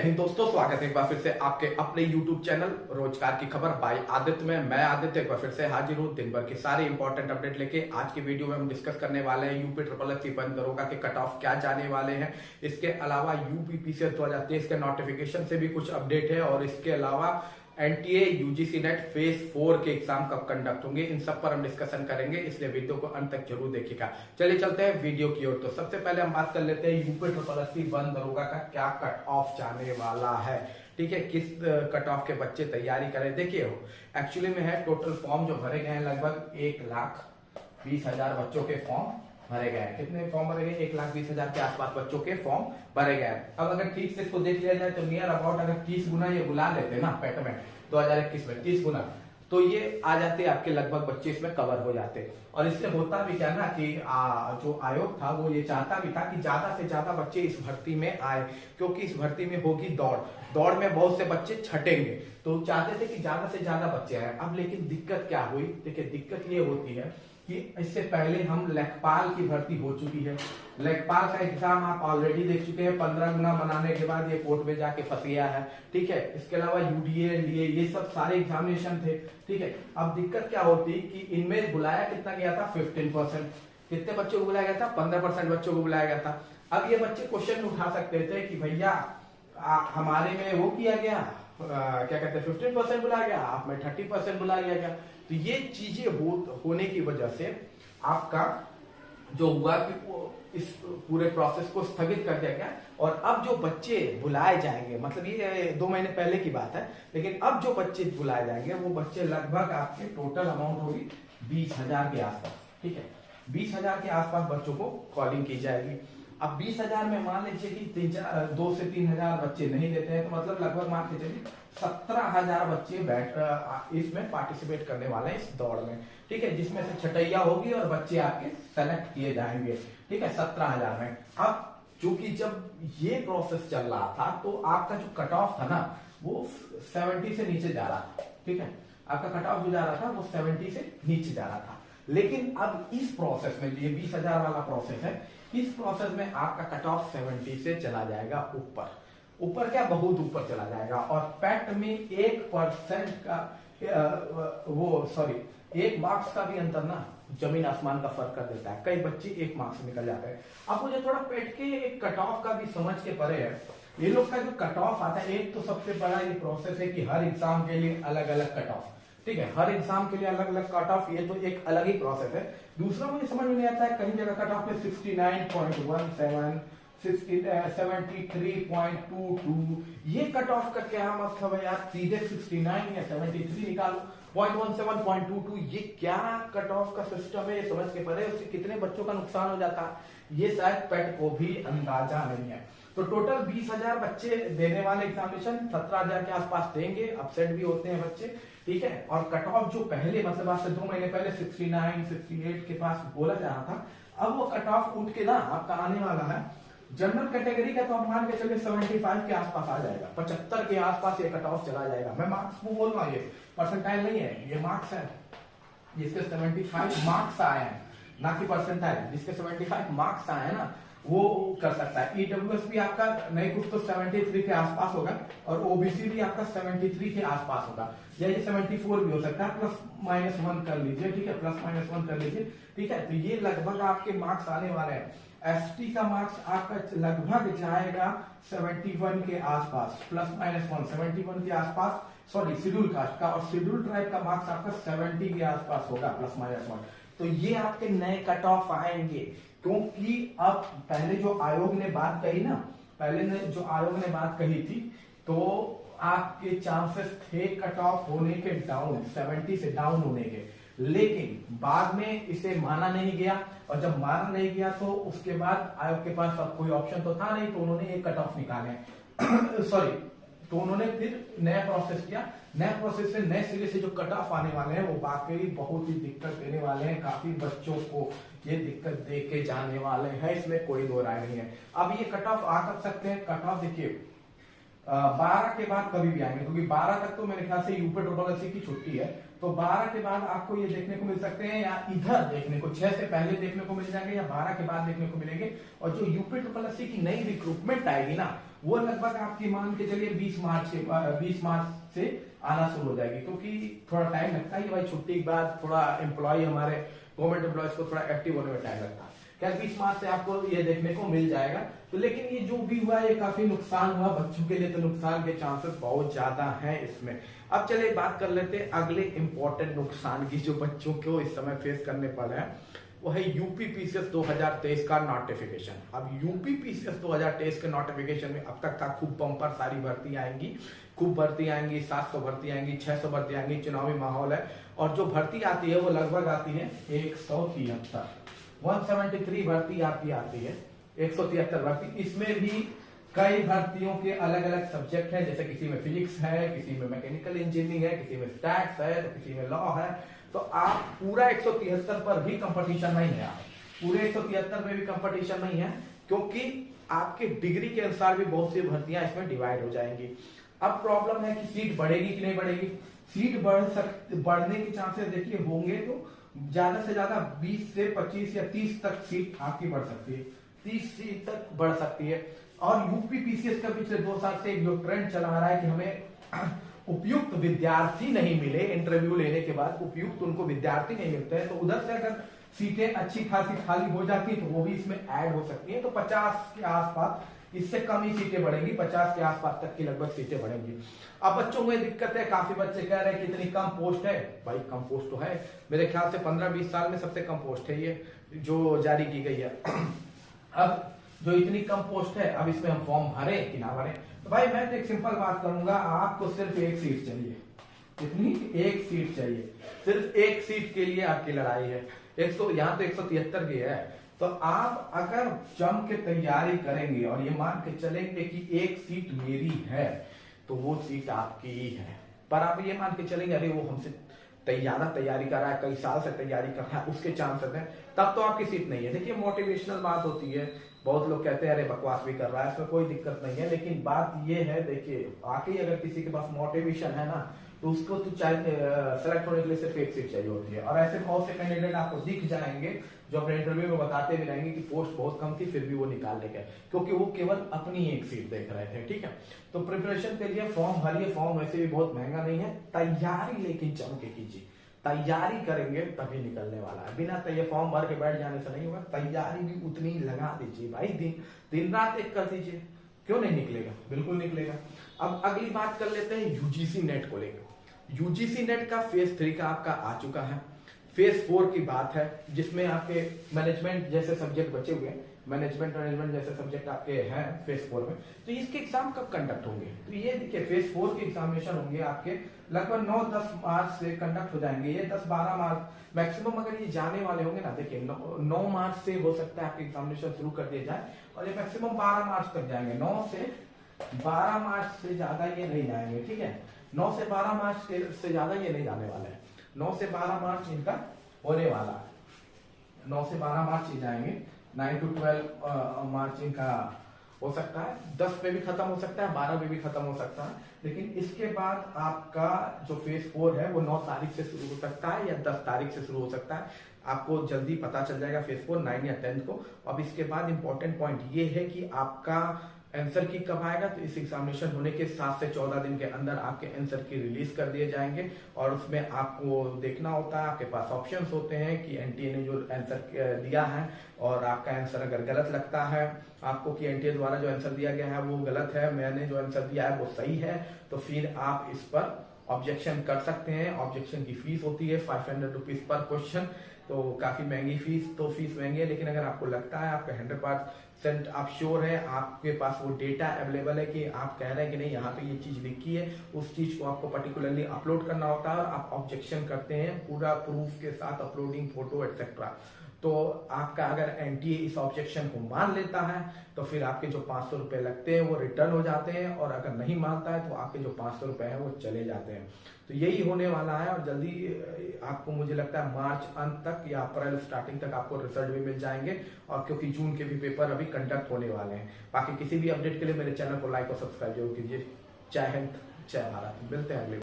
हिंद दोस्तों, स्वागत है एक बार फिर से आपके अपने YouTube चैनल रोजगार की खबर बाय आदित्य में। मैं आदित्य एक बार फिर से हाजिर हूँ दिन भर की सारी इंपॉर्टेंट अपडेट लेके। आज की वीडियो में हम डिस्कस करने वाले हैं यूपी ट्रिपल एस बंद दरोगा के कट ऑफ क्या जाने वाले हैं। इसके अलावा यूपीपीसीएस 2023 के नोटिफिकेशन से भी कुछ अपडेट है और इसके अलावा एनटीए यूजीसी नेट फेज 4 के एग्जाम कब कंडक्ट होंगे, इन सब पर हम डिस्कशन करेंगे, इसलिए वीडियो को अंत तक जरूर देखिएगा। चलिए चलते हैं वीडियो की ओर। तो सबसे पहले हम बात कर लेते हैं यूपी ट्रिपल एस बंद दरोगा का क्या कट ऑफ जाने वाला है। ठीक है, किस कट ऑफ के बच्चे तैयारी करें। देखिए एक्चुअली में है टोटल फॉर्म जो भरे गए हैं लगभग 1,20,000 बच्चों के फॉर्म भरे गए हैं। कितने फॉर्म भरे गए? 1,20,000 के आसपास बच्चों के फॉर्म भरे गए हैं। अब अगर ठीक से इसको देख लिया जाए तो नियर अबाउट अगर 30 गुना ये बुला लेते ना पेट में 2021 में 30 गुना, तो ये आ जाते आपके लगभग बच्चे इसमें कवर हो जाते। और इससे होता भी क्या ना कि जो आयोग था वो ये चाहता भी था कि ज्यादा से ज्यादा बच्चे इस भर्ती में आए, क्योंकि इस भर्ती में होगी दौड़ में बहुत से बच्चे छटेंगे, तो चाहते थे कि ज्यादा से ज्यादा बच्चे आए। अब लेकिन दिक्कत क्या हुई? देखिए दिक्कत ये होती है कि इससे पहले हम लेखपाल की भर्ती हो चुकी है। लेखपाल का एग्जाम आप ऑलरेडी देख चुके हैं, 15 गुना बनाने के बाद ये कोर्ट में जाके फंस गया है। ठीक है, इसके अलावा यूडीए एनडीए ये सब सारे एग्जामिनेशन थे। ठीक है, अब दिक्कत क्या होती कि इनमें बुलाया कितना गया था? 15%। कितने बच्चों को बुलाया गया था? 15% बच्चों को बुलाया गया था। अब ये बच्चे क्वेश्चन उठा सकते थे कि भैया हमारे में वो किया गया, क्या कहते हैं 15% बुलाया गया, आप में 30% बुला लिया गया। तो ये चीजें होने की वजह से आपका जो हुआ कि इस पूरे प्रोसेस को स्थगित कर दिया गया। और अब जो बच्चे बुलाए जाएंगे, मतलब ये 2 महीने पहले की बात है, लेकिन अब जो बच्चे बुलाए जाएंगे वो बच्चे लगभग आपके टोटल अमाउंट होगी 20,000 के आसपास। ठीक है, 20,000 के आसपास बच्चों को कॉलिंग की जाएगी। अब 20,000 में मान लीजिए कि 2 से 3,000 बच्चे नहीं देते हैं, तो मतलब लगभग मान के चलिए 17,000 बच्चे इसमें पार्टिसिपेट करने वाले हैं इस दौड़ में। ठीक है, जिसमें से छटैया होगी और बच्चे आपके सेलेक्ट किए जाएंगे। ठीक है, 17,000 में। अब चूंकि जब ये प्रोसेस चल रहा था तो आपका जो कट ऑफ था ना वो 70 से नीचे जा रहा था। ठीक है, आपका कट ऑफ जो जा रहा था वो 70 से नीचे जा रहा था। लेकिन अब इस प्रोसेस में ये 20,000 वाला प्रोसेस है, इस प्रोसेस में आपका कट ऑफ 70 से चला जाएगा ऊपर क्या बहुत ऊपर चला जाएगा। और पैट में 1% का 1 मार्क्स का भी अंतर ना जमीन आसमान का फर्क कर देता है। कई बच्चे 1 मार्क्स निकल जाते हैं। अब मुझे थोड़ा पेट के एक कट ऑफ का भी समझ के परे है। ये लोग का जो कट ऑफ आता है, एक तो सबसे बड़ा ये प्रोसेस है कि हर एग्जाम के लिए अलग अलग कट ऑफ। ठीक है, हर एग्जाम के लिए अलग अलग कट ऑफ, ये तो एक अलग ही प्रोसेस है। दूसरा मुझे समझ में नहीं आता है, कहीं जगह कट ऑफ में 69.17, 73.22, ये कट ऑफ का क्या मतलब है यार? सीधे 69 या 73 निकालो, 0.17, 0.22, ये क्या कट ऑफ का सिस्टम है? ये समझ के परे उससे कितने बच्चों का नुकसान हो जाता है ये शायद पेट को भी अंदाजा नहीं है। तो टोटल 20,000 बच्चे देने वाले एग्जामिनेशन 17,000 के आसपास देंगे। अपसेट भी होते हैं बच्चे। ठीक है, और कट ऑफ जो पहले मतलब आज से 2 महीने पहले 69, 68 के पास बोला जा रहा था, अब वो कट ऑफ उठ के ना आपका आने वाला है जनरल कैटेगरी का, तो आप मान के चलिए 75 के आसपास आ जाएगा, 75 के आसपास ये कट ऑफ चला जाएगा। मैं मार्क्स को बोल रहा हूँ, ये परसेंटाइल नहीं है, ये मार्क्स है। जिसके 75 मार्क्स आए हैं, ना कि परसेंटाइल, जिसके 75 मार्क्स आए हैं ना वो कर सकता है। ईडब्ल्यूएस भी आपका नहीं कुछ तो 73 के आसपास होगा और ओबीसी भी आपका 73 के आसपास होगा, या ये 74 भी हो सकता है, +-1 कर लीजिए। ठीक है, +-1 कर लीजिए। ठीक है, तो ये लगभग आपके मार्क्स आने वाले हैं। एसटी का मार्क्स आपका लगभग जाएगा 71 के आसपास, +-1 71 के आसपास, सॉरी शेड्यूल कास्ट का, और शेड्यूल ट्राइब का मार्क्स आपका 70 के आसपास होगा, +-1। तो ये आपके नए कट ऑफ आएंगे, क्योंकि अब पहले जो आयोग ने बात कही ना, जो आयोग ने बात कही थी, तो आपके चांसेस थे कट ऑफ होने के डाउन, 70 से डाउन होने के, लेकिन बाद में इसे माना नहीं गया। और जब माना नहीं गया तो उसके बाद आयोग के पास अब कोई ऑप्शन तो था नहीं, तो उन्होंने एक कट ऑफ निकाले सॉरी, तो उन्होंने फिर नया प्रोसेस किया। नए प्रोसेस से नए सिरे से जो कट ऑफ आने वाले हैं वो वाकई बहुत ही दिक्कत देने वाले हैं। काफी बच्चों को ये दिक्कत दे के जाने वाले हैं, इसमें कोई दो राय नहीं है। अब ये कट ऑफ आ कर सकते हैं, कट ऑफ देखिए 12 के बाद कभी भी आएंगे, क्योंकि 12 तक तो मेरे ख्याल से यूपी ट्रिपल एस की छुट्टी है, तो 12 के बाद आपको ये देखने को मिल सकते हैं, या इधर देखने को 6 से पहले देखने को मिल जाएंगे, या 12 के बाद देखने को मिलेंगे। और जो यूपी ट्रिपल एस की नई रिक्रूटमेंट आएगी ना, वो लगभग आपकी मान के चलिए 20 मार्च से आना शुरू हो जाएगी, क्योंकि थोड़ा टाइम लगता है भाई, छुट्टी के बाद थोड़ा एम्प्लॉय हमारे गवर्नमेंट एम्प्लॉयज को थोड़ा एक्टिव होने में टाइम लगता है। क्या 20 मार्च से आपको ये देखने को मिल जाएगा। तो लेकिन ये जो भी हुआ ये काफी नुकसान हुआ बच्चों के लिए, तो नुकसान के चांसेस बहुत ज्यादा हैं इसमें। अब चलिए बात कर लेते हैं अगले इंपॉर्टेंट नुकसान की जो बच्चों को इस समय फेस करने पड़ रहे हैं, वो है यूपी पीसीएस 2023 का नोटिफिकेशन। अब यूपी पीसीएस 2023 के नोटिफिकेशन में अब तक था खूब बम्पर सारी भर्ती आएंगी, खूब भर्ती आएंगी, 700 भर्ती आएंगी, 600 भर्ती आएंगी, चुनावी माहौल है। और जो भर्ती आती है वो लगभग आती है 173 भर्ती आपकी आती है, 173 भर्ती। इसमें भी कई भर्तियों के अलग अलग सब्जेक्ट हैं, जैसे किसी में फिजिक्स है, किसी में मैकेनिकल इंजीनियरिंग है, किसी में स्टैट्स है, तो किसी में लॉ है। तो आप पूरा 173 पर भी कंपटीशन नहीं है, आप पूरे 173 में भी कंपटीशन नहीं है, क्योंकि आपके डिग्री के अनुसार भी बहुत सी भर्तियां इसमें डिवाइड हो जाएंगी। अब प्रॉब्लम है कि सीट बढ़ेगी कि नहीं बढ़ेगी। सीट बढ़ने के चांसेस देखिए होंगे तो ज्यादा से ज्यादा 20 से 25 या 30 तक सीट आपकी बढ़ सकती है, 30 सीट तक बढ़ सकती है। और यूपी पीसीएस का पिछले 2 साल से जो ट्रेंड चला आ रहा है कि हमें उपयुक्त विद्यार्थी नहीं मिले, इंटरव्यू लेने के बाद उपयुक्त उनको विद्यार्थी नहीं मिलते हैं, तो उधर से अगर सीटें अच्छी खासी खाली हो जाती है तो वो भी इसमें ऐड हो सकती है। तो 50 के आसपास, इससे कम ही सीटें बढ़ेंगी, 50 के आसपास तक की लगभग सीटें बढ़ेंगी। अब बच्चों में दिक्कत है, काफी बच्चे कह रहे हैं कि इतनी कम पोस्ट है। भाई कम पोस्ट तो है, मेरे ख्याल से 15-20 साल में सबसे कम पोस्ट है ये जो जारी की गई है। अब जो इतनी कम पोस्ट है, अब इसमें हम फॉर्म भरे कि ना भरे। तो भाई मैं तो एक सिंपल बात करूंगा, आपको सिर्फ एक सीट चाहिए। कितनी? एक सीट चाहिए, सिर्फ एक सीट के लिए आपकी लड़ाई है। यहाँ तो 173 की है, तो आप अगर जम के तैयारी करेंगे और ये मान के चलेंगे कि एक सीट मेरी है, तो वो सीट आपकी ही है। पर आप ये मान के चलेंगे अरे वो हमसे तैयारी कर रहा है, कई साल से तैयारी कर रहा है, उसके चांसेस हैं, तब तो आपकी सीट नहीं है। देखिए मोटिवेशनल बात होती है, बहुत लोग कहते हैं अरे बकवास भी कर रहा है, इसमें कोई दिक्कत नहीं है, लेकिन बात ये है, देखिए वाकई अगर किसी के पास मोटिवेशन है ना, तो उसको तो चाहे सेलेक्ट होने के लिए सिर्फ एक सीट चाहिए होती है। और ऐसे बहुत से कैंडिडेट आपको दिख जाएंगे जो अपने इंटरव्यू में बताते भी रहेंगे कि पोस्ट बहुत कम थी फिर भी वो निकाल ले गए, क्योंकि वो केवल अपनी एक सीट देख रहे थे। ठीक है, तो प्रिपरेशन के लिए फॉर्म भरिए, फॉर्म वैसे भी बहुत महंगा नहीं है, तैयारी लेकिन जम के कीजिए, तैयारी करेंगे तभी निकलने वाला है। बिना फॉर्म भर के बैठ जाने से नहीं होगा, तैयारी भी उतनी लगा दीजिए भाई, दिन रात एक कर दीजिए, क्यों नहीं निकलेगा, बिल्कुल निकलेगा। अब अगली बात कर लेते हैं यूजीसी नेट को लेकर। यूजीसी नेट का फेज 3 का आपका आ चुका है, फेज 4 की बात है, जिसमें आपके मैनेजमेंट जैसे सब्जेक्ट बचे हुए हैं, मैनेजमेंट जैसे सब्जेक्ट आपके हैं फेज 4 में। तो इसके एग्जाम कब कंडक्ट होंगे? तो ये देखिए फेज 4 के एग्जामिनेशन होंगे आपके लगभग 9-10 मार्च से कंडक्ट हो जाएंगे। ये 10-12 मार्च मैक्सिमम अगर ये जाने वाले होंगे ना, देखिए 9 मार्च से हो सकता है आपके एग्जामिनेशन शुरू कर दिए जाए, और ये मैक्सिमम 12 मार्च तक जाएंगे। 9 से 12 मार्च से ज्यादा ये नहीं जाएंगे। ठीक है, 9 से 12 मार्च से ज्यादा ये नहीं जाने वाले हैं। 9 से 12 मार्च इनका होने वाला है, 9 से 12 मार्च ही जाएंगे। 9 to 12 मार्च इनका हो सकता है, 10 पे भी खत्म हो सकता है, 12 पे भी खत्म हो सकता है। लेकिन इसके बाद आपका जो फेज 4 है वो 9 तारीख से शुरू हो सकता है या 10 तारीख से शुरू हो सकता है। आपको जल्दी पता चल जाएगा फेज 4 9 या 10 को। अब इसके बाद इंपॉर्टेंट पॉइंट ये है कि आपका आंसर की कब आएगा, तो इस एग्जामिनेशन होने के 7 से 14 दिन के अंदर आपके आंसर की रिलीज कर दिए जाएंगे। और उसमें आपको देखना होता है, आपके पास ऑप्शंस होते हैं कि एनटीए ने जो आंसर दिया है और आपका आंसर अगर गलत लगता है आपको कि एनटीए द्वारा जो आंसर दिया गया है वो गलत है, मैंने जो आंसर दिया है वो सही है, तो फिर आप इस पर ऑब्जेक्शन कर सकते हैं। ऑब्जेक्शन की फीस होती है 500 रुपीज पर क्वेश्चन, तो काफी महंगी फीस महंगी है। लेकिन अगर आपको लगता है आपका 100% आप श्योर है, आपके पास वो डेटा अवेलेबल है कि आप कह रहे हैं कि नहीं यहाँ पे ये चीज लिखी है, उस चीज को आपको पर्टिकुलरली अपलोड करना होता है और आप ऑब्जेक्शन करते हैं पूरा प्रूफ के साथ, अपलोडिंग फोटो एक्सेट्रा, तो आपका अगर एनटीए इस ऑब्जेक्शन को मान लेता है तो फिर आपके जो 500 रुपए लगते हैं वो रिटर्न हो जाते हैं, और अगर नहीं मानता है तो आपके जो 500 रुपए हैं वो चले जाते हैं। तो यही होने वाला है, और जल्दी आपको मुझे लगता है मार्च अंत तक या अप्रैल स्टार्टिंग तक आपको रिजल्ट भी मिल जाएंगे, और क्योंकि जून के भी पेपर अभी कंडक्ट होने वाले हैं। बाकी किसी भी अपडेट के लिए मेरे चैनल को लाइक और सब्सक्राइब जरूर कीजिए। जय हिंद, जय भारत, मिलते हैं अगले